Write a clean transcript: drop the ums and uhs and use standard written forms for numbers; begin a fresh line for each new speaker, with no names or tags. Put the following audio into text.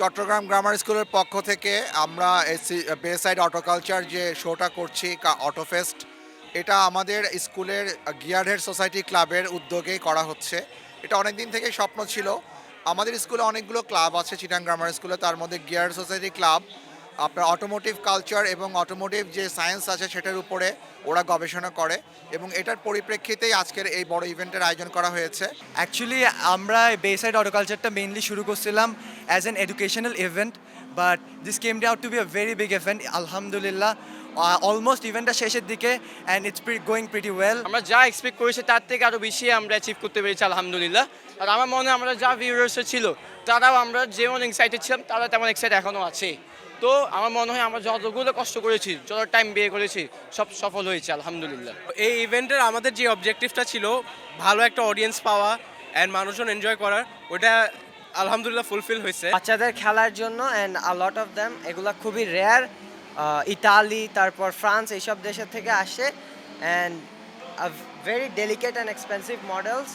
Chittagong grammar স্কুলের পক্ষ থেকে আমরা বেসাইড অটোকালচার যে শোটা করছি অটোফেস্ট, এটা আমাদের স্কুলের গিয়ারহেড সোসাইটি ক্লাবের উদ্যোগেই করা হচ্ছে। এটা অনেক দিন থেকেই স্বপ্ন ছিল। আমাদের স্কুলে অনেকগুলো ক্লাব আছে চিটাং গ্রামার স্কুলে, তার মধ্যে গিয়ার সোসাইটি ক্লাব আপনার অটোমোটিভ কালচার এবং অটোমোটিভ যে সায়েন্স আছে সেটার উপরে ওরা গবেষণা করে, এবং এটার পরিপ্রেক্ষিতেই আজকের এই বড় ইভেন্টের আয়োজন করা হয়েছে।
অ্যাকচুয়ালি আমরা বেসাইড অটোকালচারটা মেইনলি শুরু করছিলাম as an educational event, but this came out to be a very big event. আলহামদুলিল্লাহ অলমোস্ট ইভেন্টটা শেষের দিকে and it's going pretty well.
আমরা যা এক্সপেক্ট করেছি তার থেকে আরও বেশি আমরা অ্যাচিভ করতে পেরেছি আলহামদুলিল্লাহ। আর আমার মনে হয় আমরা যা ভিউয়ার্স ছিল তারাও আমরা যেমন এক্সাইটেড ছিলাম তারা তেমন এক্সাইটেড এখনও আছে। তো আমার মনে হয় আমরা যতগুলো কষ্ট করেছি, যত টাইম বের করেছি, সব সফল হয়েছে আলহামদুলিল্লাহ।
এই ইভেন্টের আমাদের যে অবজেক্টিভটা ছিল ভালো একটা অডিয়েন্স পাওয়া অ্যান্ড মানুষজন এনজয় করার, ওটা আলহামদুলিল্লাহ ফুলফিল হয়েছে।
বাচ্চাদের খেলার জন্য and a lot of them এগুলো খুবই রেয়ার। ইতালি, তারপর ফ্রান্স, এইসব দেশের থেকে আসে and very delicate and expensive models.